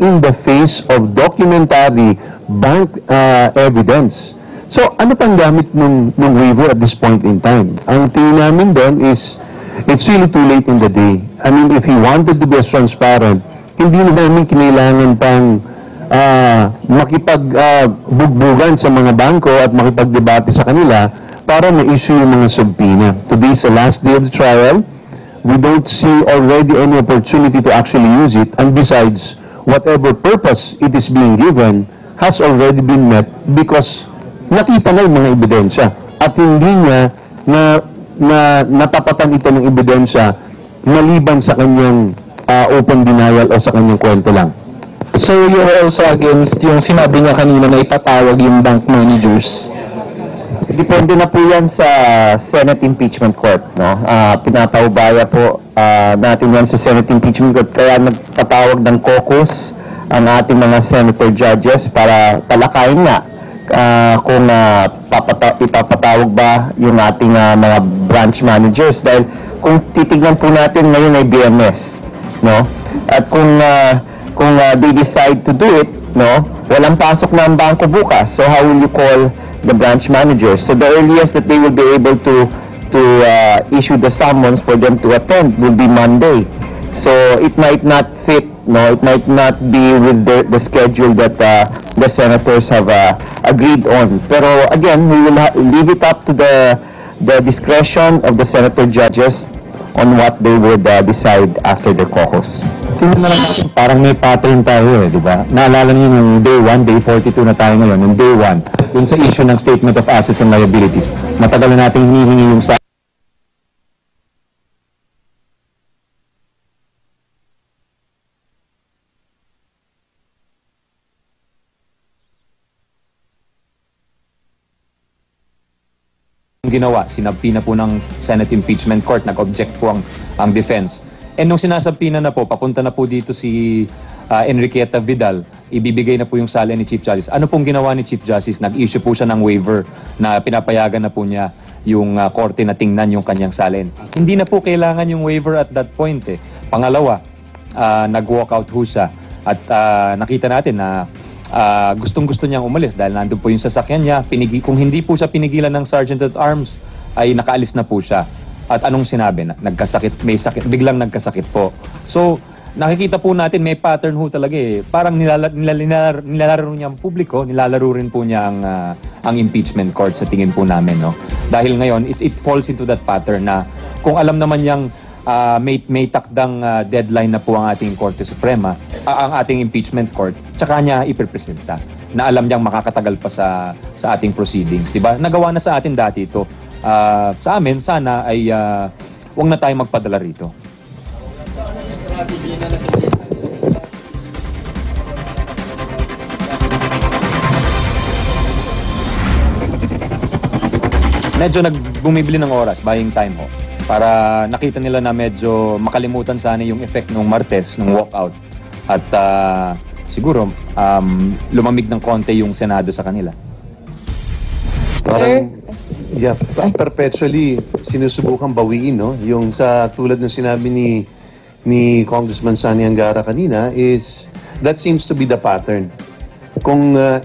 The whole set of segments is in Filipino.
in the face of documentary bank evidence. So, ano pang gamit ng waiver at this point in time? Ang tingin namin doon is, it's really too late in the day. I mean, if he wanted to be as transparent, hindi na namin kinailangan pang makipagbugbugan sa mga bangko at makipagdebate sa kanila para ma-issue yung mga subpoena. Today is the last day of the trial. We don't see already any opportunity to actually use it. And besides, whatever purpose it is being given has already been met because nakita na yung mga ebidensya at hindi niya natapatan ito ng ebidensya maliban sa kanyang open denial o sa kanyang kwento lang. So you're also against yung sinabi niya kanina na ipatawag yung bank managers? Depende na po yan sa Senate Impeachment Court, no? Pinataubaya po natin yan sa Senate Impeachment Court, kaya nagpatawag ng caucus ang ating mga senator judges para talakayin nga kung ipapatawag ba yung ating mga branch managers. Dahil kung titignan po natin ngayon ay BMS, no? At kung they decide to do it, no, walang pasok na ang bangko bukas. So how will you call the branch managers? So the earliest that they will be able to issue the summons for them to attend will be Monday. So it might not fit, no, it might not be with the schedule that the senators have agreed on. Pero again, we will leave it up to the discretion of the senator judges on what they would decide after the caucus. Tingnan na lang natin, parang may pattern tayo di ba? Naalala niyo yung day 1, day 42 na tayo ngayon, yung day 1, yung sa issue ng statement of assets and liabilities. Matagal na natin hinihingi yung sa ginawa, sinabpina po ng Senate Impeachment Court, nag-object po ang defense. And nung sinasabpina na po, papunta na po dito si Enriqueta Vidal, ibibigay na po yung sala ni Chief Justice. Ano pong ginawa ni Chief Justice? Nag-issue po siya ng waiver na pinapayagan na po niya yung korte na tingnan yung kanyang salin. Hindi na po kailangan yung waiver at that point eh. Pangalawa, nag-walk out ho siya at nakita natin na gustong-gusto niyang umalis dahil nandun po yung sasakyan niya. Kung hindi po siya pinigilan ng Sergeant at Arms, ay nakaalis na po siya. At anong sinabi? Nagkasakit, may sakit, biglang nagkasakit po. So, nakikita po natin may pattern ho talaga eh. Parang nilalaro niya ang publiko, nilalaro rin po niya ang impeachment court sa tingin po namin. No? Dahil ngayon, it falls into that pattern na kung alam naman niyang may takdang deadline na po ang ating Korte Suprema, ang ating impeachment court, tsaka niya ipipresenta na alam niyang makakatagal pa sa ating proceedings. Diba? Nagawa na sa atin dati ito. Sa amin, sana ay huwag na tayo magpadala rito. Medyo bumibili ng oras, buying time ho. Para nakita nila na medyo makalimutan sana yung effect ng Martes, ng walkout. At siguro, lumamig ng konti yung Senado sa kanila. Parang, yeah, perpetually sinusubukan bawiin, no? Yung sa tulad ng sinabi ni Congressman Sani Angara kanina is, that seems to be the pattern. Kung the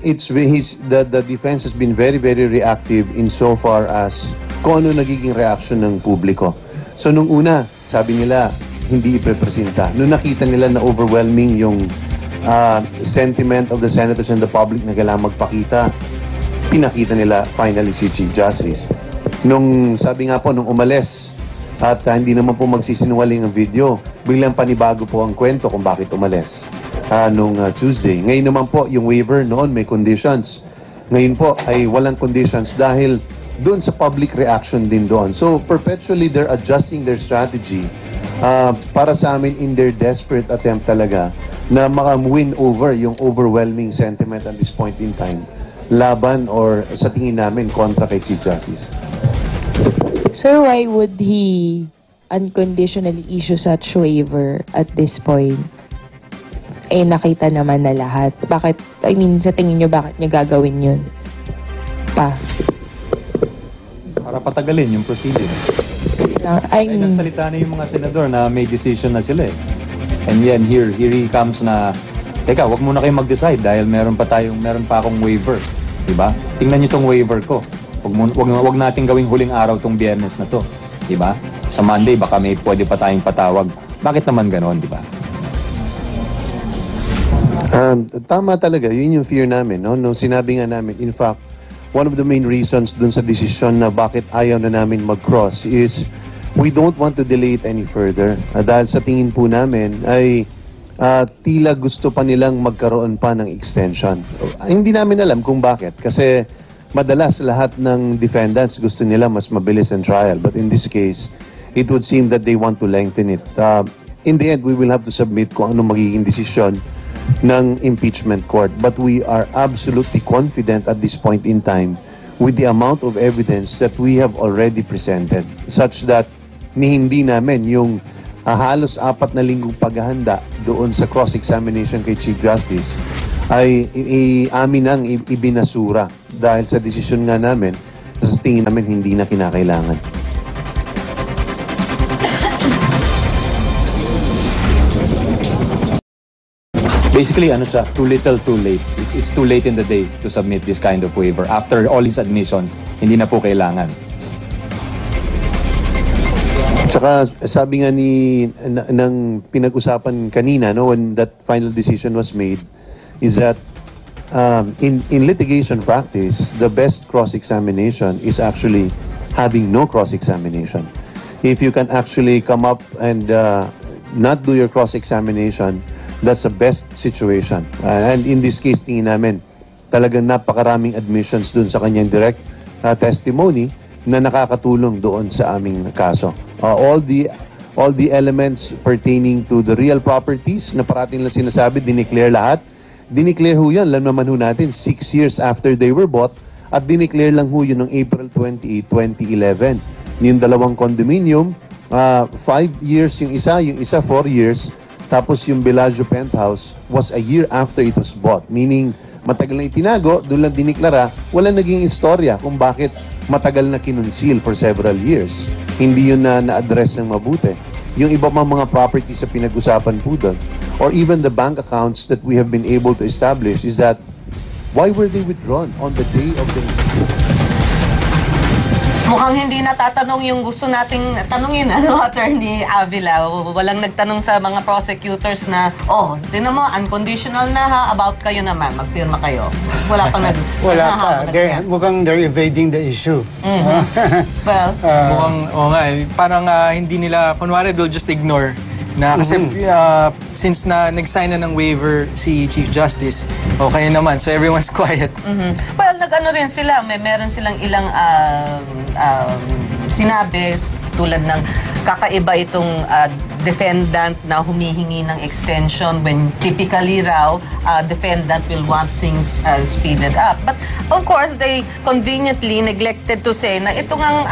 defense has been very, very reactive in so far as kung ano nagiging reaction ng publiko. So nung una, sabi nila, hindi iprepresenta. Nung nakita nila na overwhelming yung sentiment of the senators and the public na kailangan magpakita, pinakita nila finally si Chief Justice. Nung sabi nga po, nung umalis at hindi naman po magsisinungaling ang video, biglang panibago po ang kwento kung bakit umalis nung Tuesday. Ngayon naman po, yung waiver noon may conditions. Ngayon po ay walang conditions dahil doon sa public reaction din doon. So perpetually they're adjusting their strategy para sa amin in their desperate attempt talaga na maka-win over yung overwhelming sentiment at this point in time laban or sa tingin namin kontra kay Chief Justice. Sir, why would he unconditionally issue such waiver at this point? Eh, nakita naman na lahat. Bakit, I mean, sa tingin nyo, bakit nyo gagawin yun? Para patagalin yung proceeding. Ay, nagsalita na yung mga senador na may decision na sila eh. And yan, here he comes na teka, wag muna kayo mag-decide dahil meron pa akong waiver. Diba? Tingnan niyo tong waiver ko. Wag natin gawing huling araw tong Biyernes na to. Diba? Sa Monday, baka may pwede pa tayong patawag. Bakit naman ganon, diba? Tama talaga, yun yung fear namin, no? Nung sinabi nga namin, in fact, one of the main reasons dun sa desisyon na bakit ayaw na namin mag-cross is we don't want to delay it any further. Dahil sa tingin po namin ay tila gusto pa nilang magkaroon pa ng extension. Hindi namin alam kung bakit. Kasi madalas lahat ng defendants gusto nila mas mabilis ang trial. But in this case, it would seem that they want to lengthen it. In the end, we will have to submit kung ano magiging desisyon ng impeachment court. But we are absolutely confident at this point in time with the amount of evidence that we have already presented, such that hindi namin yung halos 4 na linggong paghahanda doon sa cross-examination kay Chief Justice ay amin ang ibinasura dahil sa desisyon nga namin sa tingin namin hindi na kinakailangan. Basically, ano siya, too little, too late. It's too late in the day to submit this kind of waiver. After all his admissions, hindi na po kailangan. Tsaka sabi nga ng pinag-usapan kanina, no, when that final decision was made, is that in litigation practice, the best cross-examination is actually having no cross-examination. If you can actually come up and not do your cross-examination, that's the best situation. And in this case, tingin namin, talagang napakaraming admissions dun sa kanyang direct testimony na nakakatulong doon sa aming kaso. All the elements pertaining to the real properties na parating lang sinasabi, dineclare lahat. Dineclare ho yan, alam naman ho natin, 6 years after they were bought, at dineclare lang ho yun noong April 28, 2011. Yung dalawang condominium, 5 years yung isa 4 years, tapos yung Bellagio penthouse was a year after it was bought. Meaning, matagal na itinago, doon lang diniklara, wala naging istorya kung bakit matagal na kinunsil for several years. Hindi yun na-address ng mabuti. Yung iba pang mga properties sa pinag-usapan po doon, or even the bank accounts that we have been able to establish, is that why were they withdrawn on the day of the... Mukhang hindi natatanong yung gusto nating tanungin, Attorney Avila. Walang nagtanong sa mga prosecutors na, tinan mo, unconditional na ha, about kayo naman, magpirma kayo. Wala pang Wala pa. Mukhang they're evading the issue. Well, mukhang, parang hindi nila, kunwari, they'll just ignore na kasi since nag-sign na ng waiver si Chief Justice, okay naman, so everyone's quiet. Well, nag-ano rin sila, meron silang ilang sinabi tulad ng kakaiba itong defendant na humihingi ng extension when typically raw defendant will want things speeded up. But of course, they conveniently neglected to say na ito ngang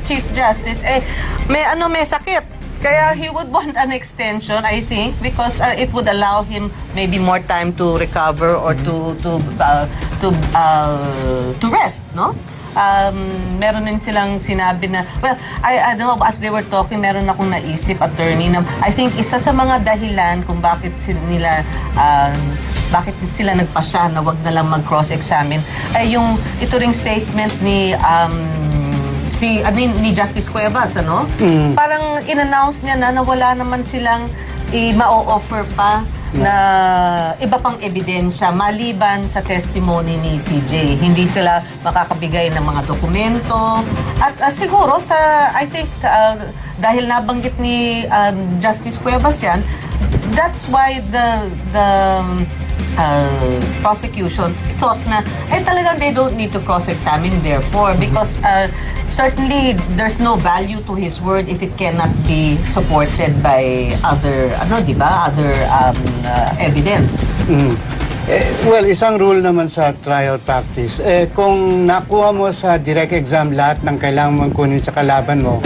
Chief Justice may sakit. Kaya he would want an extension, I think, because it would allow him maybe more time to recover or to rest, no? Meron din silang sinabi na, well, I don't know, as they were talking, meron akong naisip, attorney, na I think isa sa mga dahilan kung bakit sila nagpasya na wag na lang mag-cross-examine ay yung ito ring statement ni Justice Cuevas, ano? Parang in-announce niya na wala naman silang ma-offer pa na iba pang ebidensya maliban sa testimony ni CJ. Hindi sila makakabigay ng mga dokumento. At siguro I think dahil nabanggit ni Justice Cuevas yan, that's why the prosecution thought na talagang they don't need to cross-examine therefore because certainly there's no value to his word if it cannot be supported by other evidence. Well, isang rule naman sa trial practice, kung nakuha mo sa direct exam lahat ng kailangan mong kunin sa kalaban mo,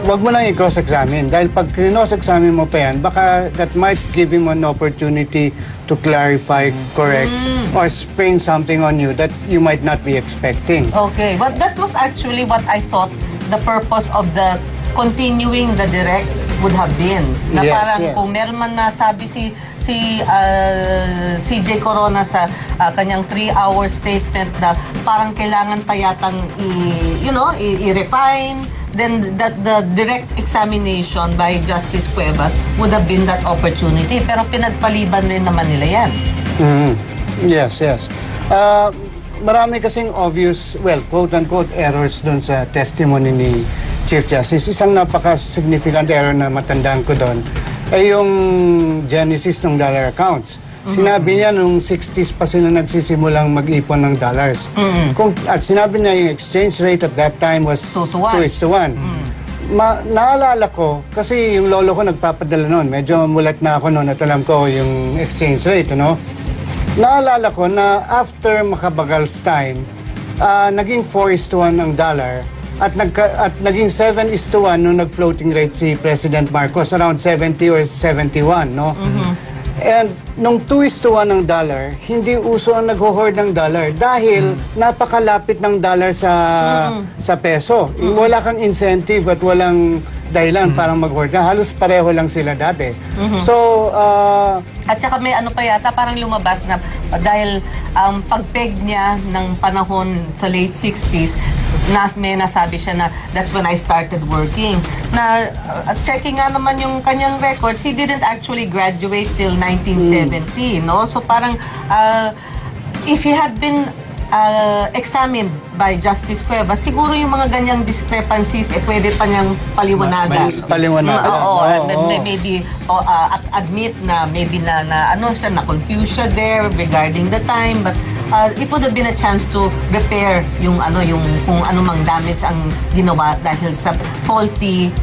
wag mo lang i-cross-examine. Dahil pag cross-examine mo pa yan, baka that might give him an opportunity to clarify, correct, or spring something on you that you might not be expecting. Okay, but that was actually what I thought the purpose of the continuing the direct would have been. Na Yes, parang yes. kung meron man nasabi si CJ Corona sa kanyang 3-hour statement na parang kailangan pa yatang i-refine, then the direct examination by Justice Cuevas would have been that opportunity. Pero pinagpaliban rin naman nila yan. Yes, yes. Marami kasing obvious, well, quote-unquote errors dun sa testimony ni Chief Justice. Isang napaka-significant error na matandaan ko doon ay yung genesis ng dollar accounts. Sinabi niya nung 60s pa sila nagsisimulang mag-ipon ng dollars. At sinabi niya yung exchange rate at that time was 2:1. Naalala ko, kasi yung lolo ko nagpapadala noon. Medyo mulat na ako noon at alam ko yung exchange rate, ano? Naalala ko na after Makabagal's time, naging 4:1 ang dollar at naging 7:1 nung nag-floating rate si President Marcos, around 70 or 71, no? And nung 2:1 ng dollar, hindi uso ang nag-hoard ng dollar dahil napakalapit ng dollar sa peso. Wala kang incentive at walang dahilan parang mag-hoard ka. Halos pareho lang sila dati. So, At saka may ano pa yata, parang lumabas na dahil pag-peg niya ng panahon sa late 60s, may nasabi siya na that's when I started working. Na checking nga naman yung kanyang records, he didn't actually graduate till 1970, no? So parang if he had been examined by Justice Cuevas, siguro yung mga ganyang discrepancies pwede pa niyang paliwanagan. Maybe admit na maybe na confuse siya there regarding the time, but it would have been a chance to repair yung kung anumang damage ang ginawa dahil sa faulty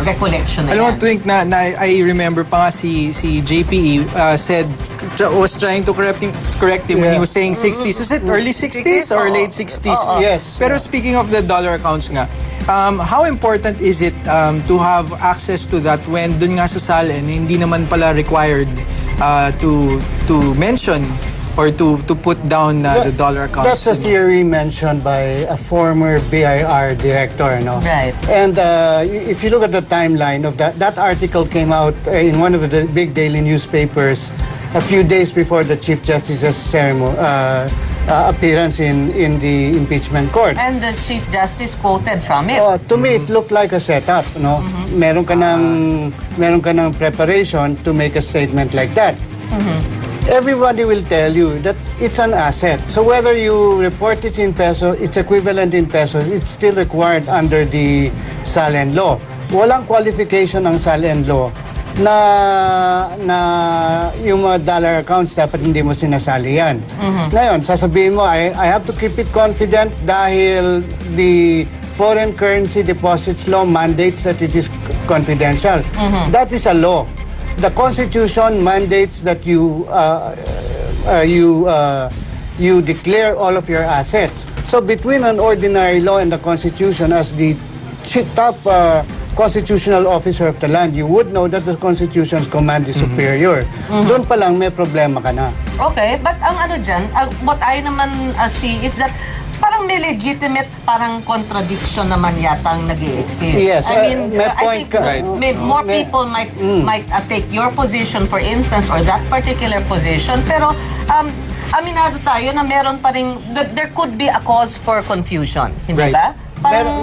recollection na yan. Alam mo, Twink, na I remember pa nga si JPE was trying to correct him when he was saying 60s. Was it early 60s or late 60s? Yes. Pero speaking of the dollar accounts nga, how important is it to have access to that when dun nga sa SALN, hindi naman pala required to mention or to put down the dollar accounts? That's a theory mentioned by a former BIR director, no? Right. And if you look at the timeline of that article came out in one of the big daily newspapers a few days before the Chief Justice's ceremony, appearance in the impeachment court. And the Chief Justice quoted from it. To me, it looked like a setup, no? Meron ka ng preparation to make a statement like that. Everybody will tell you that it's an asset. So whether you report it in peso, it's equivalent in pesos, it's still required under the SALN law. Walang qualification ng SALN law na yung mga dollar accounts dapat hindi mo sinasali yan. Ngayon, sasabihin mo, I have to keep it confident dahil the foreign currency deposits law mandates that it is confidential. That is a law. The Constitution mandates that you declare all of your assets. So between an ordinary law and the Constitution, as the top constitutional officer of the land, you would know that the Constitution's command is superior. Doon pa lang may problema ka na. Okay, but ang ano dyan, what I naman see is that parang may legitimate parang contradiction naman yatang nag-i-exist. Yes, I mean, may I point think ka. more people might take your position, for instance, or that particular position, pero aminado tayo na meron pa rin, there could be a cause for confusion, hindi ba?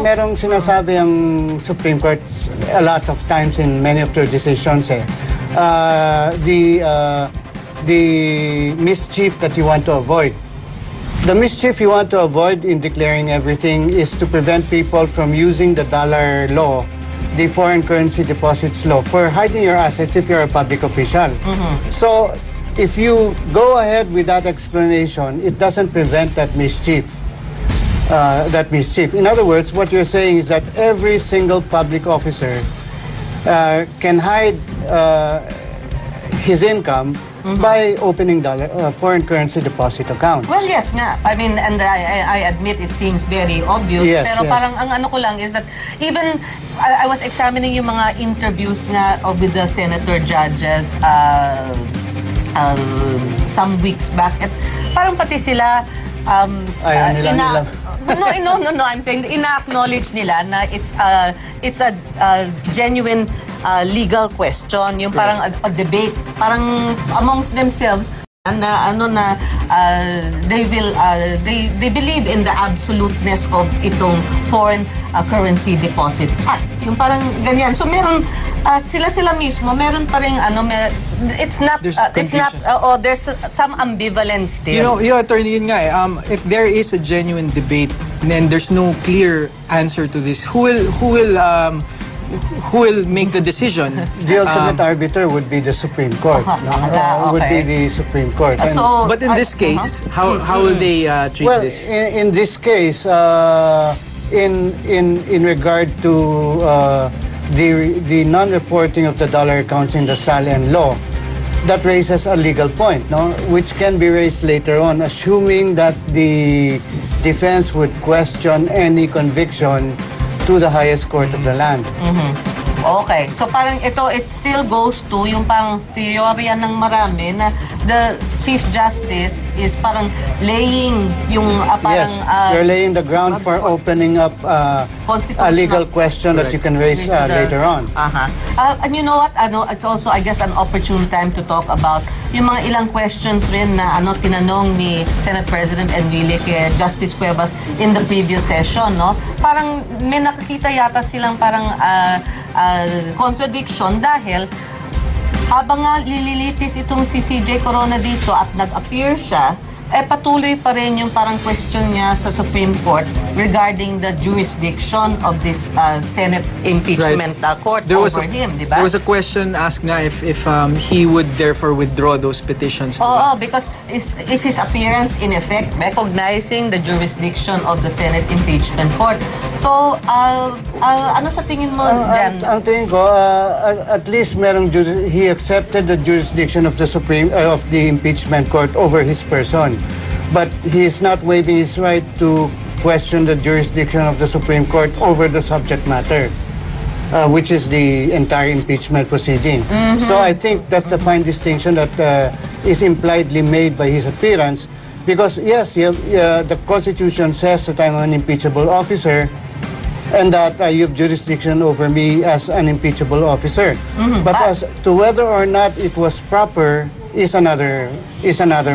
Merong sinasabi ang Supreme Court a lot of times in many of their decisions, the mischief that you want to avoid. The mischief you want to avoid in declaring everything is to prevent people from using the dollar law, the foreign currency deposits law, for hiding your assets if you're a public official. So, if you go ahead with that explanation, it doesn't prevent that mischief. In other words, what you're saying is that every single public officer can hide his income by opening foreign currency deposit accounts. Well, yes nga. I mean, and I admit it seems very obvious. Yes, pero yes. parang ang ano ko lang is that even I was examining yung mga interviews nga with the senator judges some weeks back. At parang pati sila Ayaw nila. No, I'm saying ina-acknowledge nila na it's a genuine legal question, yung parang a debate, parang amongst themselves na they believe in the absoluteness of itong foreign currency deposit act. Yung parang ganyan. So meron sila mismo meron pa ring it's not There's there's some ambivalence still. Yung attorney, yun nga if there is a genuine debate and there's no clear answer to this, who will make the decision? The ultimate arbiter would be the Supreme Court. Would be the Supreme Court. But in this case, how will they treat well, this? in this case, in regard to the non-reporting of the dollar accounts in the SALN law, that raises a legal point, which can be raised later on, assuming that the defense would question any conviction to the highest court of the land. Okay. So parang it still goes to yung pang teorya ng marami na the Chief Justice is parang laying yung parang... Yes, you're laying the ground for opening up a legal question that you can raise later on. And you know what? It's also, I guess, an opportune time to talk about yung mga ilang questions rin na tinanong ni Senate President Enrile kay Justice Cuevas in the previous session, no? Parang may nakikita yata silang parang contradiction dahil habang nga lililitis itong si CJ Corona dito at nag-appear siya, patuloy pa rin yung parang question niya sa Supreme Court regarding the jurisdiction of this Senate impeachment court over him, di ba? There was a question asked nga if he would therefore withdraw those petitions. Oo, because is his appearance in effect recognizing the jurisdiction of the Senate impeachment court? So, ano sa tingin mo dyan? Ang tingin ko, at least he accepted the jurisdiction of the of the impeachment court over his person. But he is not waiving his right to question the jurisdiction of the Supreme Court over the subject matter, which is the entire impeachment proceeding. So I think that's the fine distinction that is impliedly made by his appearance, because yes, the Constitution says that I'm an impeachable officer and that you have jurisdiction over me as an impeachable officer. But as to whether or not it was proper is another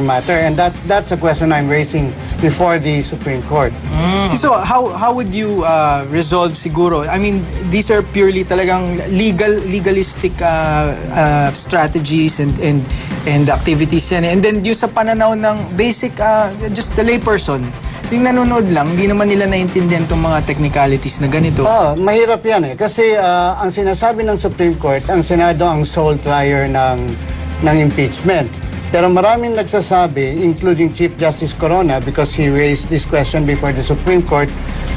matter, and that's a question I'm raising before the Supreme Court. So how would you resolve siguro? I mean, these are purely talagang legalistic strategies and activities yan. And then yung sa pananaw ng basic just the layperson, yung nanonood lang, hindi naman nila naiintindihan itong mga technicalities na ganito. Mahirap yan kasi ang sinasabi ng Supreme Court, ang Senado ang sole trier ng impeachment. Pero maraming nagsasabi, including Chief Justice Corona, because he raised this question before the Supreme Court,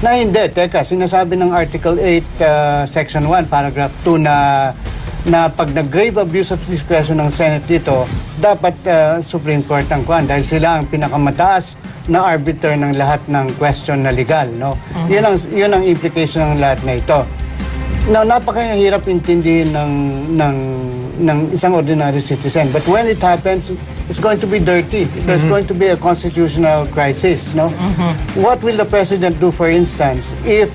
na hindi, sinasabi ng Article 8, Section 1, Paragraph 2 na pag nag-grave abuse of discretion ng Senate dito, dapat Supreme Court ang kuhan dahil sila ang pinakamataas na arbiter ng lahat ng question na legal, no? Yun ang implication ng lahat na ito. Now, napakahirap intindihin ng isang ordinary citizen. But when it happens, it's going to be dirty. There's going to be a constitutional crisis, no? What will the president do, for instance, if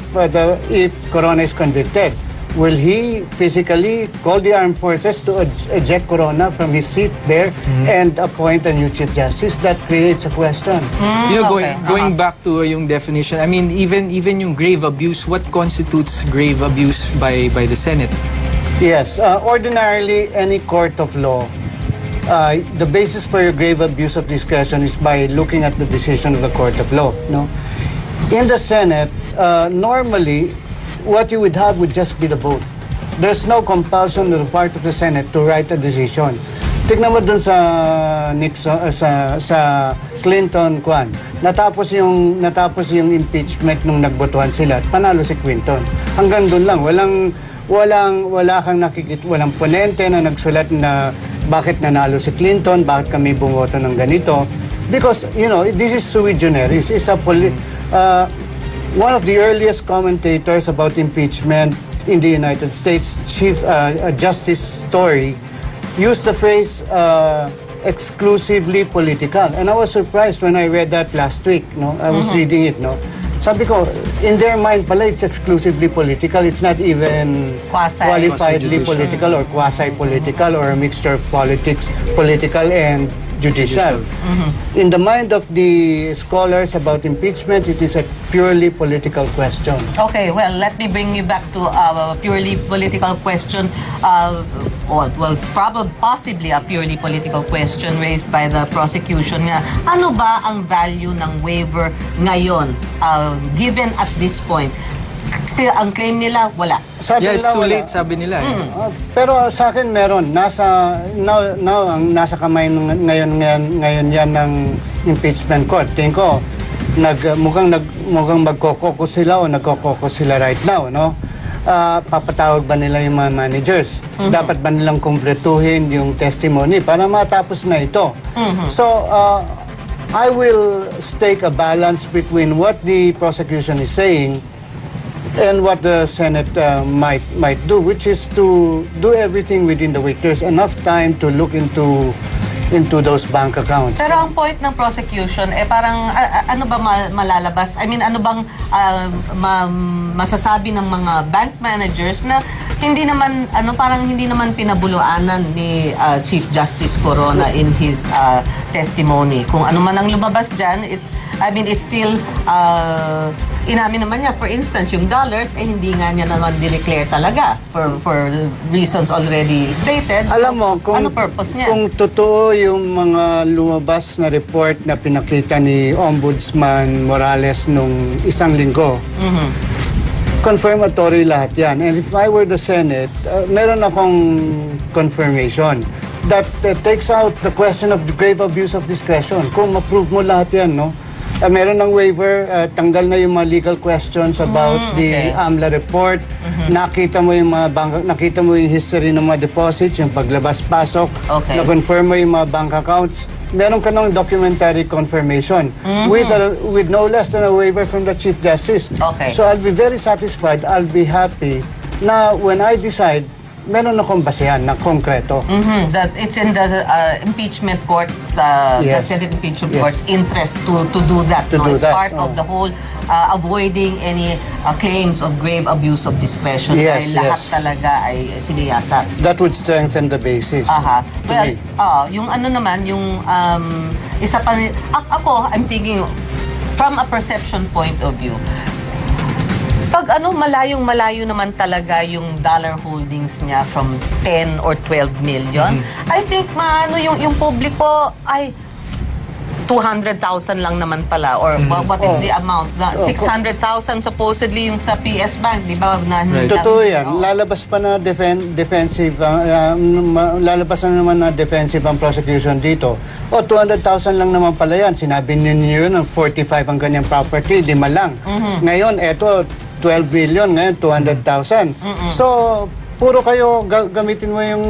Corona is convicted? Will he physically call the armed forces to eject Corona from his seat there and appoint a new Chief Justice? That creates a question. Going back to yung definition, I mean, even yung grave abuse, what constitutes grave abuse by the Senate? Yes, ordinarily, any court of law, the basis for your grave abuse of discretion is by looking at the decision of the court of law. No, in the Senate, normally, what you would have would just be the vote. There's no compulsion on the part of the Senate to write a decision. Tignan mo dun sa Nixon, sa Clinton, natapos yung impeachment nung nagbotohan sila at panalo si Clinton. Hanggang dun lang, wala kang nakikita, walang ponente na nagsulat na bakit nanalo si Clinton, bakit kami bumoto ng ganito. Because, this is sui generis. It's a one of the earliest commentators about impeachment in the United States, Chief Justice Story, used the phrase exclusively political. And I was surprised when I read that last week. No, I was reading it. No, Sabi ko, in their mind pala, it's exclusively political. It's not even qualifiedly political or quasi-political or a mixture of political and judicial. In the mind of the scholars about impeachment, it is a purely political question. Okay, well, let me bring you back to a purely political question. Possibly a purely political question raised by the prosecution nga. Ano ba ang value ng waiver ngayon, given at this point? Kasi ang claim nila, wala. Sabi Yeah, it's nila, too wala. late, sabi nila. Pero sa akin meron. Now ang nasa kamay ngayon yan ng impeachment court. Tingin ko, mukhang magkokoko sila o nagkokoko sila right now, no? Papatawag ba nila yung mga managers? Dapat ba nilang kumpletuhin yung testimony para matapos na ito? So, I will stake a balance between what the prosecution is saying and what the Senate might do, which is to do everything within the week. There's enough time to look into those bank accounts. Pero ang point ng prosecution, parang ano ba malalabas? I mean, ano bang masasabi ng mga bank managers na hindi naman, parang hindi naman pinabuluanan ni Chief Justice Corona in his testimony. Kung ano man ang lumabas dyan, it's still, inamin naman niya, for instance, yung dollars, hindi nga niya naman dineclare talaga for reasons already stated. Alam mo, ano purpose niya? Kung totoo yung mga lumabas na report na pinakita ni Ombudsman Morales nung isang linggo, confirmatory lahat yan. And if I were the Senate, meron akong confirmation that takes out the question of grave abuse of discretion. Kung ma-prove mo lahat yan, no? Meron ng waiver, tanggal na yung mga legal questions about the AMLA report. Nakita mo yung mga nakita mo yung history ng mga deposits, yung paglabas-pasok. Na-confirm mo yung mga bank accounts. Meron ka ng documentary confirmation with no less than a waiver from the Chief Justice. So I'll be very satisfied, I'll be happy na when I decide, meron akong basehan na konkreto. That it's in the impeachment court, the Senate impeachment court's interest to do that. It's part of the whole avoiding any claims of grave abuse of discretion. Dahil lahat talaga ay siniyasat. That would strengthen the basis. Well, yung ano naman, yung isa pa, ako, I'm thinking, from a perception point of view, pag malayong-malayo naman talaga yung dollar holdings niya from 10 or 12 million, I think yung publiko ay 200,000 lang naman pala or what is the amount? 600,000 supposedly yung sa PS Bank, di ba? Totoo yan. Lalabas pa na defensive, lalabas na naman na defensive ang prosecution dito. 200,000 lang naman pala yan. Sinabi niyo yun, 45 ang kanyang property, 5 lang. Ngayon, eto, 12 billion, ngayon 200,000. So, puro kayo gamitin mo yung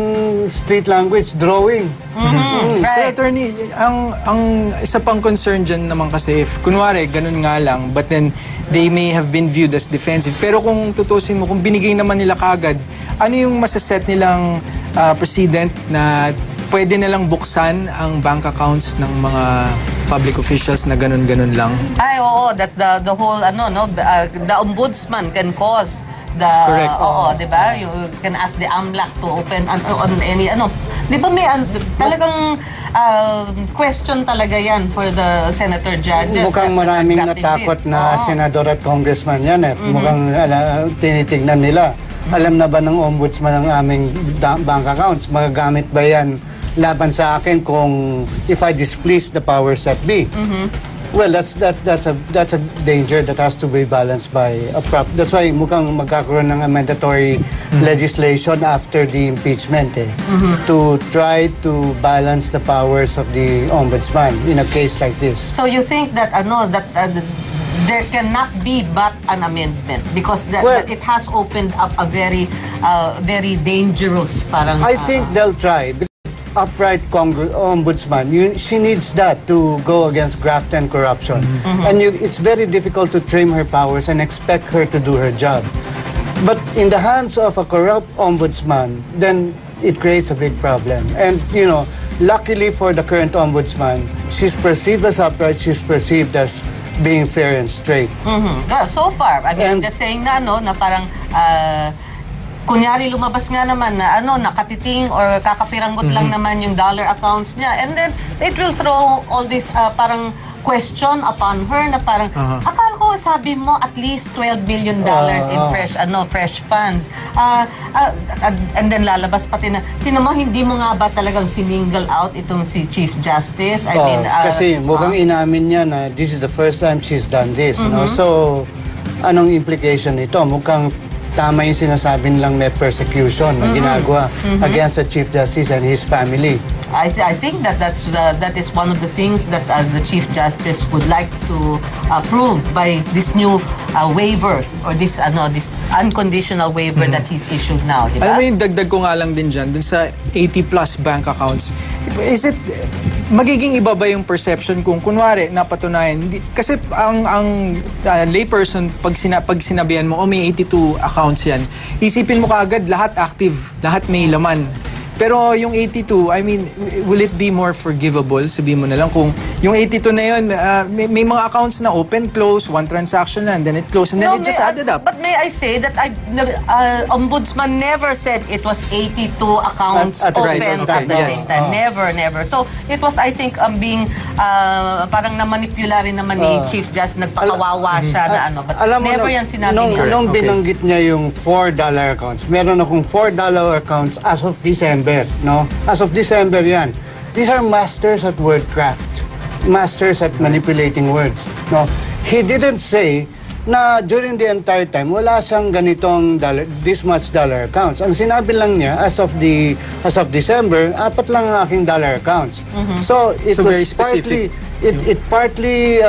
street language, drawing. Pero attorney, ang isa pang concern dyan naman kasi if kunwari, ganun nga lang, but then they may have been viewed as defensive. Pero kung tutusin mo, kung binigay naman nila kagad, ano yung masaset nilang precedent na pwede nilang buksan ang bank accounts ng mga public officials na ganun-ganun lang? Ay, oo, that's the whole, the ombudsman can cause the, correct. Di ba? You can ask the AMLAC to open on any, di ba may talagang question talaga yan for the senator judges. Mukhang maraming natakot na senador at congressman yan eh. Mukhang tinitignan nila. Alam na ba ng ombudsman ang aming bank accounts? Magagamit ba yan laban sa akin kung if I displease the powers that be? Well, that's a danger that has to be balanced by a that's why mukhang magkakaroon ng mandatory legislation after the impeachment to try to balance the powers of the ombudsman in a case like this. So you think that there cannot be but an amendment because that it has opened up a very dangerous parang I think they'll try. Upright ombudsman, she needs that to go against graft and corruption. And it's very difficult to trim her powers and expect her to do her job. But in the hands of a corrupt ombudsman, then it creates a big problem. And, luckily for the current ombudsman, she's perceived as upright, she's perceived as being fair and straight. Well, so far, I mean, And- just saying na na parang kunyari lumabas nga naman na nakatiting or kakapiranggot lang naman yung dollar accounts niya, and then it will throw all this parang question upon her na parang akala ko sabi mo at least $12 billion in fresh funds, and then lalabas pati na tinan mo, hindi mo nga ba talagang single out itong si Chief Justice? I mean, kasi mukhang inamin niya na this is the first time she's done this. No? So, anong implication nito? Mukhang tama yung sinasabi nilang may persecution na ginagawa against the Chief Justice and his family. I think that that is one of the things that the Chief Justice would like to prove by this new waiver or this unconditional waiver that he's issued now, di Alam ba? mo yung dagdag ko nga lang din dyan, dun sa 80 plus bank accounts, is it, magiging iba ba yung perception kung kunwari napatunayan, kasi ang layperson, pag sinabihan mo, may 82 accounts yan, isipin mo kaagad lahat active, lahat may laman. Pero yung 82, I mean, will it be more forgivable? Sabihin mo na lang kung yung 82 na yun, may mga accounts na open, close, one transaction lang, then it closed, and then it just added up. But may I say that Ombudsman never said it was 82 accounts At the open same time, at the yes. same time. Never. So it was, I think, being parang namanipula rin naman ni Chief Justice, nagpakawawa siya na but Alam mo, never yan sinabi niya. nung binanggit niya yung $4 accounts, meron akong $4 accounts as of December, no? As of December yan. These are masters at wordcraft. Masters at manipulating words, no? He didn't say na during the entire time, wala siyang ganitong this much dollar accounts. Ang sinabi lang niya, as of December, 4 lang ang aking dollar accounts. So, it So, was very specific. It partly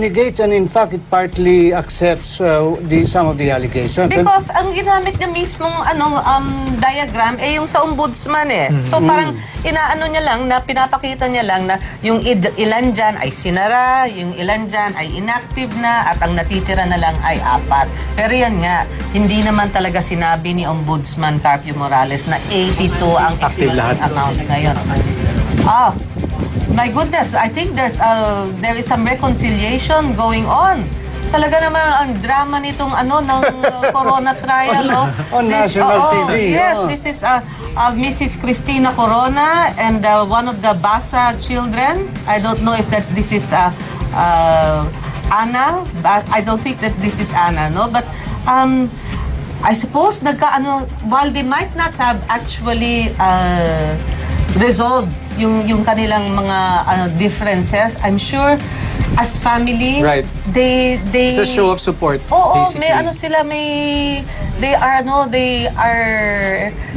negates, and in fact it partly accepts some of the allegations. Because ang ginamit niya mismong diagram yung sa ombudsman eh. So parang inaano niya lang na pinapakita niya lang na yung ilan dyan ay sinara, yung ilan dyan ay inactive na at ang natitira na lang ay 4. Pero yan nga, hindi naman talaga sinabi ni Ombudsman Carpio Morales na 82 ang existing accounts ngayon. My goodness, I think there is some reconciliation going on. Talaga naman ang drama nitong ng Corona trial, On national TV. Yes, this is Mrs. Cristina Corona and one of the Basa children. I don't know if this is Anna, but I don't think that this is Anna, no? But I suppose while they might not have actually resolved yung kanilang mga differences, I'm sure as family, Right. they It's a show of support, basically. basically. They are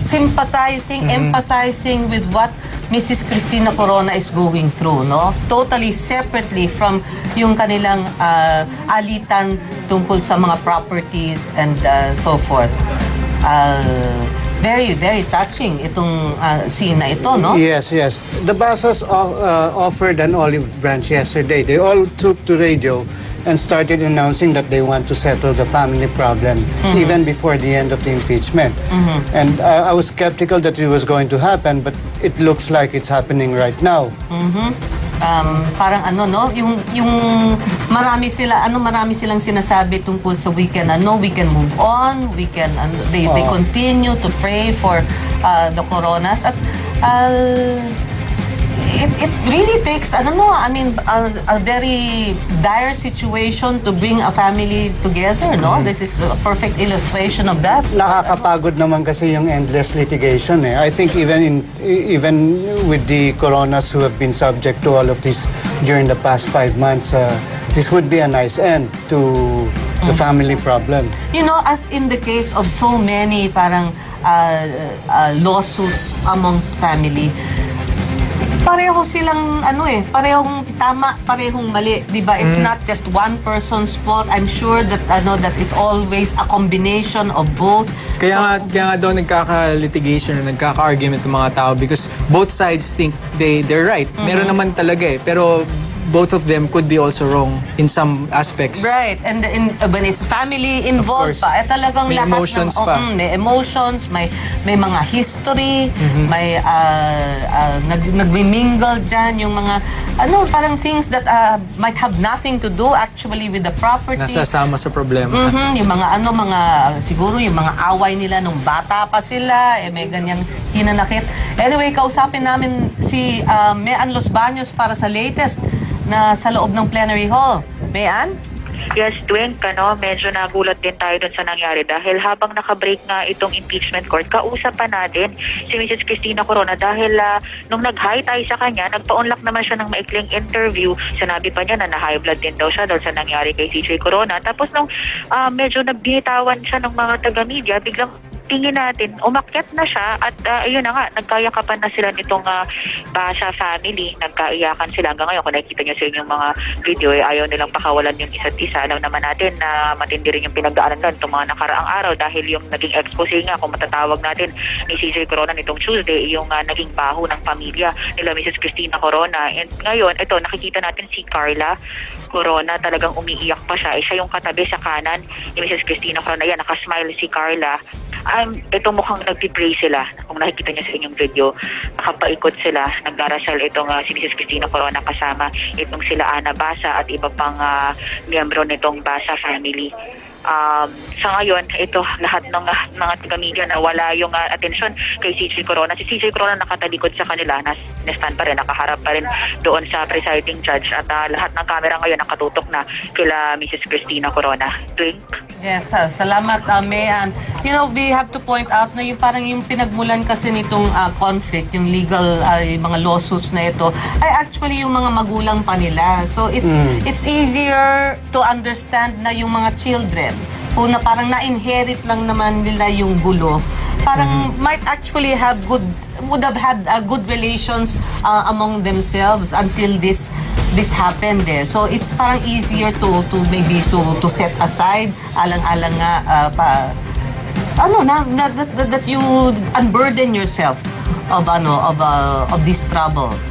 sympathizing, empathizing with what Mrs. Cristina Corona is going through, no? Totally separately from yung kanilang alitan tungkol sa mga properties and so forth. Very, very touching itong scene na ito, no? Yes. The Basas offered an olive branch yesterday. They all took to radio and started announcing that they want to settle the family problem even before the end of the impeachment. And I was skeptical that it was going to happen, but it looks like it's happening right now. Parang yung marami silang sinasabi tungkol sa we can move on, they continue to pray for the coronas at it really takes a very dire situation to bring a family together, no? This is a perfect illustration of that. Nakakapagod naman kasi yung endless litigation eh. I think even with the coronas who have been subject to all of this during the past 5 months, this would be a nice end to the family problem. You know, as in the case of so many parang lawsuits amongst family, pareho silang parehong tama, parehong mali, 'di ba? It's not just one person's fault. I'm sure that that it's always a combination of both. Kaya nga daw nagkaka-litigation or nagkaka-argument ng mga tao because both sides think they're right. Meron naman talaga eh. Pero both of them could be also wrong in some aspects. Right. And when it's family involved course. pa, talagang May lahat emotions ng, pa. May emotions, may mga history, may nagmi-mingle dyan, yung mga, parang things that might have nothing to do actually with the property. Nasasama sa problema. Yung mga siguro yung mga away nila nung bata pa sila, may ganyan hinanakit. Anyway, kausapin namin si Mean Los Baños para sa latest na sa loob ng plenary hall. Mean? Yes, Twink, medyo nagulat din tayo dun sa nangyari dahil habang nakabreak nga itong impeachment court, kausapan natin si Mrs. Cristina Corona dahil nung nag-hi tayo sa kanya, nagpa-unlock naman siya ng maikling interview. Sinabi pa niya na na-high blood din daw siya dahil sa nangyari kay CJ Corona. Tapos nung medyo nagbinitawan siya ng mga taga-media, biglang tingin natin, umakyat na siya at ayun na nga, nagkayakapan na sila nitong Basa family. Nagkaiyakan sila hanggang ngayon. Kung nakikita niyo sa inyong mga video, ayaw nilang pakawalan yung isa't isa. Alam naman natin na matindi rin yung pinagdaanan doon itong mga nakaraang araw dahil yung naging expose nga, kung matatawag natin, ni CJ Corona nitong Tuesday, yung naging baho ng pamilya nila Mrs. Cristina Corona. And ngayon, ito, nakikita natin si Carla Corona, talagang umiiyak pa siya. Siya yung katabi sa kanan ni Mrs. Cristina Corona. Yan, nakasmile si Carla. Ito mukhang nagpipray sila. Kung nakikita niyo sa inyong video, nakapaikot sila. Nagdarasal itong si Mrs. Cristina Corona kasama itong sila Ana Basa at iba pang miyembro nitong Basa family. Sa ngayon, ito lahat ng mga taga-media na wala yung atensyon kay CJ Corona. Si CJ Corona nakatalikod sa kanila, na-stand pa rin, nakaharap pa rin doon sa presiding judge at lahat ng camera ngayon nakatutok na kila Mrs. Cristina Corona. Twink? Yes, salamat, Mean. You know, we have to point out na yung parang yung pinagmulan kasi nitong conflict, yung legal, yung mga lawsuits na ito, ay actually yung mga magulang pa nila. So it's easier to understand na yung mga children, kung na parang na-inherit lang naman nila yung gulo, parang might actually would have had good relations among themselves until this happened eh. So it's parang easier to maybe to set aside alang-alang nga that you unburden yourself of these troubles.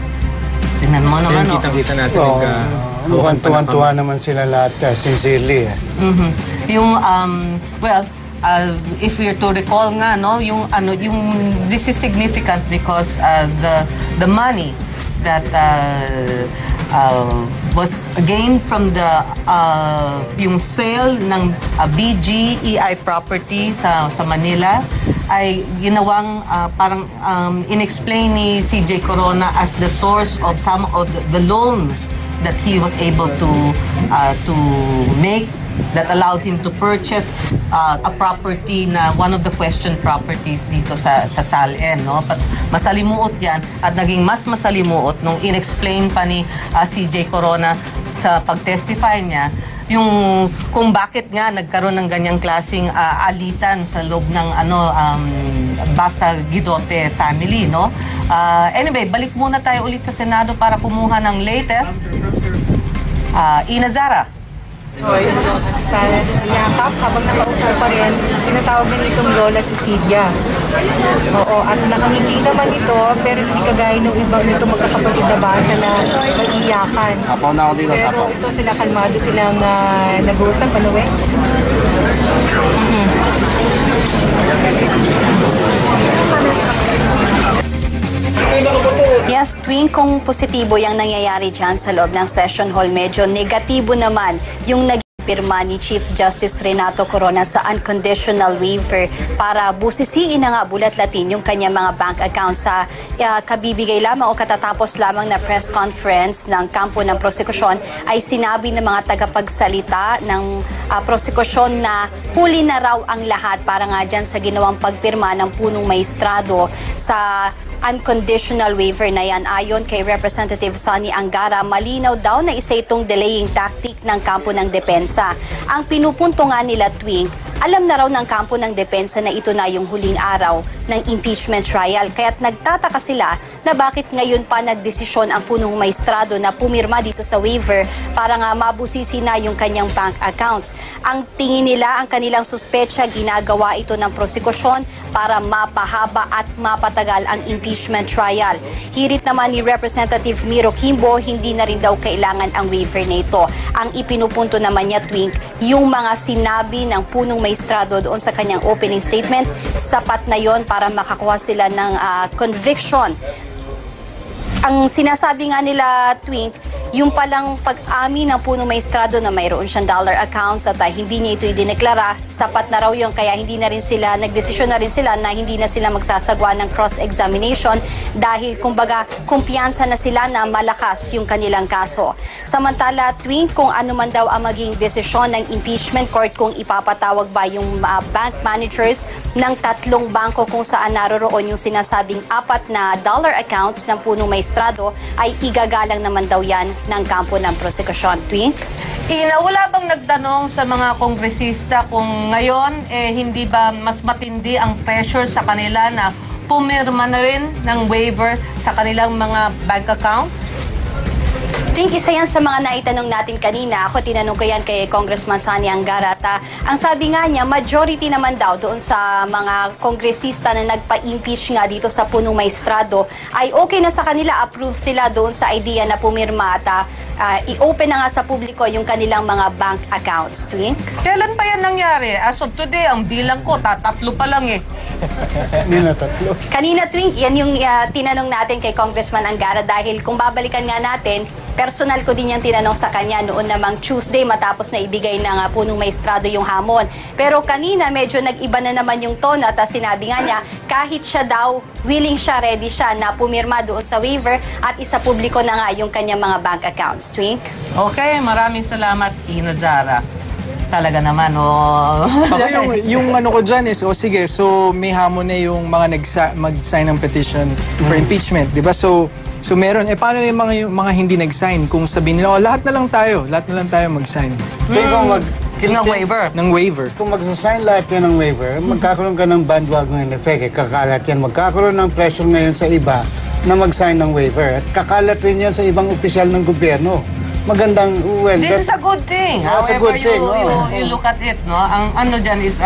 Tingnan mo naman, Kita-kita natin. Mukhang tuwan-tuwa naman sila lahat, sincerely. Yung if we are to recall nga, yung this is significant because the money that was gained from the yung sale ng BGEI property sa Manila ay ginawang parang inexplain ni CJ Corona as the source of some of the loans that he was able to make that allowed him to purchase a property na one of the questioned properties dito sa SALN, no? But masalimuot yan at naging mas masalimuot nung inexplain pa ni CJ Corona sa pag-testify niya yung kung bakit nga nagkaroon ng ganyang klaseng alitan sa loob ng Basa Guidote family, no? Anyway, balik muna tayo ulit sa Senado para kumuha ng latest. Ina Zara. Yakap, habang nakausap pa rin, tinatawag na itong Lola Cecilia. Oo, at nakangiti naman ito, pero hindi kagaya ng ibang nito magkakapatid na Basa na nag-iyakan. Pero ito sila, kalmado silang nag-uusap, ano eh? Yes, tuwing kung positibo yung nangyayari dyan sa loob ng session hall, medyo negatibo naman yung nagpirma ni Chief Justice Renato Corona sa unconditional waiver para busisiin na nga bulat-latin yung kanyang mga bank accounts sa kabibigay lamang o katatapos lamang na press conference ng kampo ng prosekusyon ay sinabi ng mga tagapagsalita ng prosekusyon na huli na raw ang lahat para nga dyan sa ginawang pagpirma ng punong maestrado sa unconditional waiver na yan. Ayon kay Representative Sonny Angara, malinaw daw na isa itong delaying tactic ng kampo ng depensa. Ang pinupunto nga nila, Twink, alam na raw ng kampo ng depensa na ito na yung huling araw ng impeachment trial. Kaya't nagtataka sila na bakit ngayon pa nagdesisyon ang punong maestrado na pumirma dito sa waiver para nga mabusisi na yung kanyang bank accounts. Ang tingin nila, ang kanilang suspecha, ginagawa ito ng prosekusyon para mapahaba at mapatagal ang impeachment trial. Hirit naman ni Representative Miro Kimbo, hindi na rin daw kailangan ang waiver na ito. Ang ipinupunto naman niya, Twink, yung mga sinabi ng punong maestrado doon sa kanyang opening statement, sapat na yon para makakuha sila ng conviction. Ang sinasabi nga nila, Twink, yung palang pag-amin ng punong maestrado na mayroon siyang dollar accounts at hindi niya ito idineklara, sapat na raw yun, kaya hindi na rin sila, nagdesisyon na rin sila na hindi na sila magsasagwa ng cross-examination dahil kumbaga kumpiyansa na sila na malakas yung kanilang kaso. Samantala, Twink, kung ano man daw ang maging desisyon ng impeachment court kung ipapatawag ba yung bank managers ng 3 bangko kung saan naroroon yung sinasabing 4 na dollar accounts ng punong maestrado, ay igagalang naman daw yan ng kampo ng prosekusyon. Twink? Ina, wala bang nagtanong sa mga kongresista kung ngayon hindi ba mas matindi ang pressure sa kanila na pumirma na rin ng waiver sa kanilang mga bank accounts? Twink, isa yan sa mga naitanong natin kanina. Ako, tinanong ko yan kay Congressman Sani Angara. Ang sabi nga niya, majority naman daw doon sa mga kongresista na nagpa-impeach nga dito sa punong maestrado ay okay na sa kanila, approve sila doon sa idea na pumirma at i-open na nga sa publiko yung kanilang mga bank accounts. Twink? Kailan pa yan nangyari? As of today, ang bilang ko, 3 pa lang eh. Hindi na 3. Kanina, Twink, yan yung tinanong natin kay Congressman Angara dahil kung babalikan nga natin, personal ko din yung tinanong sa kanya noon namang Tuesday matapos na ibigay ng punong maestrado yung hamon. Pero kanina medyo nag-iba na naman yung tone at sinabi nga niya kahit siya daw, willing siya, ready siya na pumirma doon sa waiver at isa publiko na nga yung kanyang mga bank accounts. Twink? Okay, maraming salamat, Ino Zara. Talaga naman, Ako yung ano ko dyan is, sige, so may hamon na yung mga mag-sign ng petition for impeachment, di ba? So meron, paano yung mga hindi nag-sign? Kung sabihin nila, lahat na lang tayo mag-sign. Ng waiver. Ng waiver. Kung magsasign lahat yan ng waiver, magkakaroon ka ng bandwagon effect. Kakalat yan. Magkakaroon ng pressure ngayon sa iba na mag-sign ng waiver. At kakalat rin yan sa ibang opisyal ng gobyerno. Magandang, this is a good thing. However, you look at it, no? Ang ano dyan is,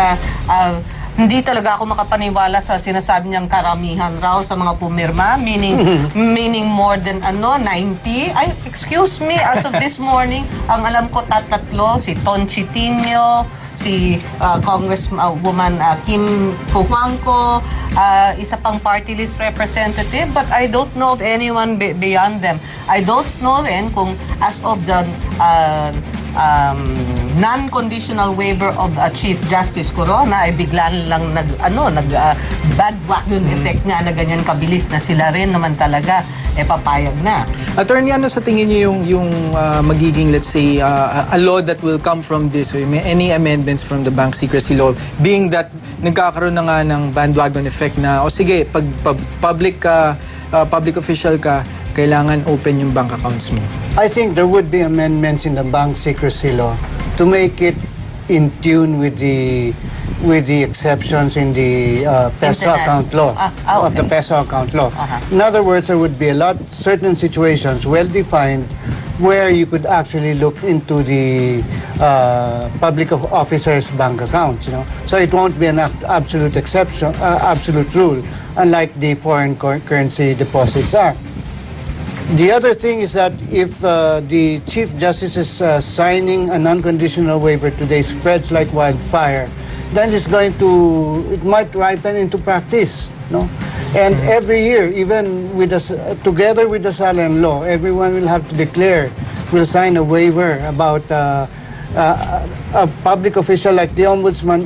hindi talaga ako makapaniwala sa sinasabi niyang karamihan raw sa mga pumirma, meaning more than 90. Ay, excuse me, as of this morning, ang alam ko tatatlo, si Ton Chitinho, si Congresswoman Kim Puhuangco, isa pang party list representative, but I don't know of anyone beyond them. I don't know rin kung as of the non-conditional waiver of Chief Justice Corona ay bigla lang bandwagon effect nga na ganyan kabilis na sila rin naman talaga papayag na. Attorney, ano sa tingin niyo yung magiging, let's say, a law that will come from this, or any amendments from the bank secrecy law, being that nagkakaroon na nga ng bandwagon effect na, sige, pag public official ka, kailangan open yung bank accounts mo? I think there would be amendments in the bank secrecy law to make it in tune with the exceptions in the peso account law, of the peso account law. In other words, there would be certain situations well defined where you could actually look into the public officers' bank accounts. So it won't be an absolute exception, absolute rule, unlike the Foreign Currency Deposits Act. The other thing is that if the Chief Justice's signing an unconditional waiver today spreads like wildfire, then it might ripen into practice, no? And every year, even together with the Salem law, everyone will have to will sign a waiver about a public official like the Ombudsman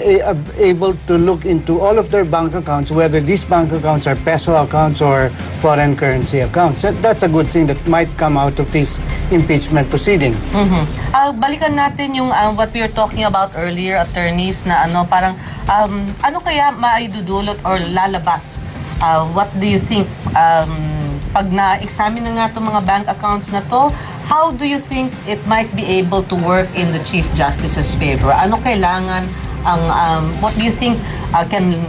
able to look into all of their bank accounts, whether these bank accounts are peso accounts or foreign currency accounts. That's a good thing that might come out of this impeachment proceeding. Balikan natin yung what we were talking about earlier, attorneys, na parang ano kaya maidudulot or lalabas? What do you think? Pag na-examine na nga itong mga bank accounts na to, how do you think it might be able to work in the Chief Justice's favor? Ano kailangan what do you think can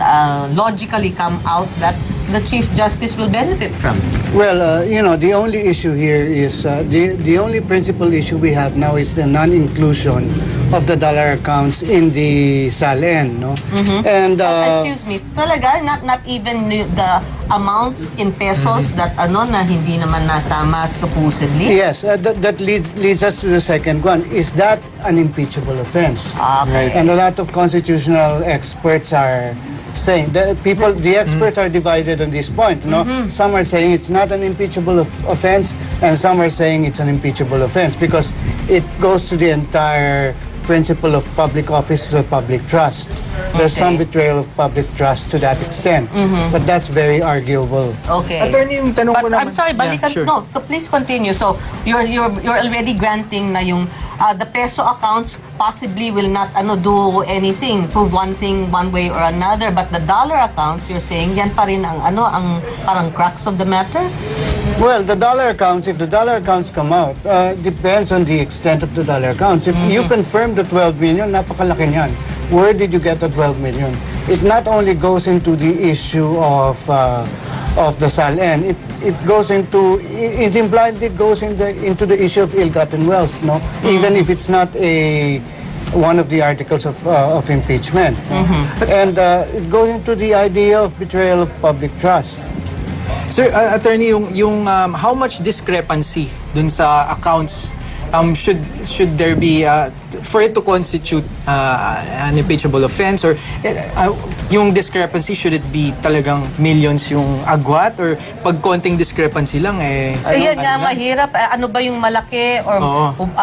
logically come out that the Chief Justice will benefit from? Well, you know, the only issue here is, the only principal issue we have now is the non-inclusion of the dollar accounts in the SALN, no? And, excuse me, talaga, not even the amounts in pesos that na hindi naman nasama supposedly? yes, that leads us to the second one. Is that an impeachable offense? Okay. And a lot of constitutional experts are saying that the experts are divided on this point. No, some are saying it's not an impeachable offense, and some are saying it's an impeachable offense because it goes to the entire principle of public office or public trust. There's some betrayal of public trust to that extent, but that's very arguable. Okay. Attorney, yung tanong ko naman. I'm sorry, balikan. Yeah, sure. No, so please continue. So you're already granting na yung the peso accounts possibly will not do anything, prove one thing one way or another, but the dollar accounts, you're saying yan pa rin ang ang parang crux of the matter? Well, the dollar accounts, if the dollar accounts come out, depends on the extent of the dollar accounts. If you confirm the 12 million, napakalaki niyan. Where did you get the 12 million? It not only goes into the issue of the SALN, it goes into, it impliedly goes into the issue of ill-gotten wealth, no? Even if it's not one of the articles of impeachment. And it goes into the idea of betrayal of public trust. Sir, attorney, yung how much discrepancy dun sa accounts should there be for it to constitute an impeachable offense, or yung discrepancy, should it be talagang millions yung agwat, or pag konting discrepancy lang Ayan nga, mahirap. Ano ba yung malaki or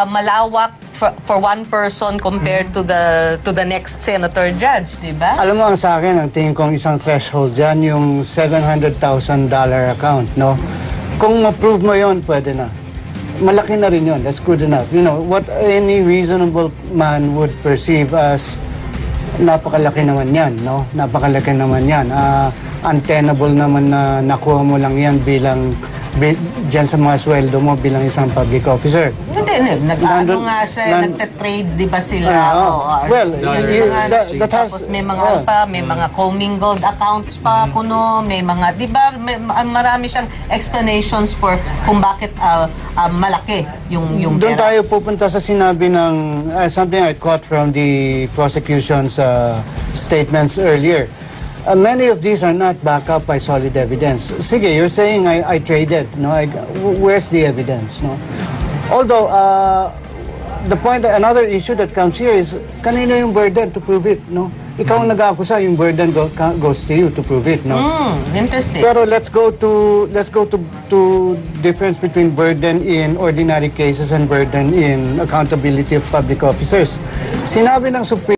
malawak for one person compared to the next senator judge, di ba? Alam mo, ang sa akin, ang tingin kong isang threshold dyan, yung $700,000 account, no? Kung ma-prove mo yon, pwede na. Malaki na rin yun. That's good enough. You know, what any reasonable man would perceive as napakalaki naman yan, no? Napakalaki naman yan. Untenable naman na nakuha mo lang yan bilang dyan sa mga sweldo mo bilang isang public officer. Hindi, nga siya, nagte-trade, di ba sila? Well, tapos may mga may mga commingled accounts pa kuno, may mga, di ba, marami siyang explanations for kung bakit malaki yung doon pera. tayo pupunta sa sinabi ng something I caught from the prosecution's statements earlier. Many of these are not backed up by solid evidence. Sige, you're saying I traded, no? Where's the evidence, no? Although, the point, another issue that comes here is, kanino yung burden to prove it, no? Ikaw ang nag-aakusa, yung burden goes to you to prove it, no? Interesting. Pero let's go to difference between burden in ordinary cases and burden in accountability of public officers. Sinabi ng Supreme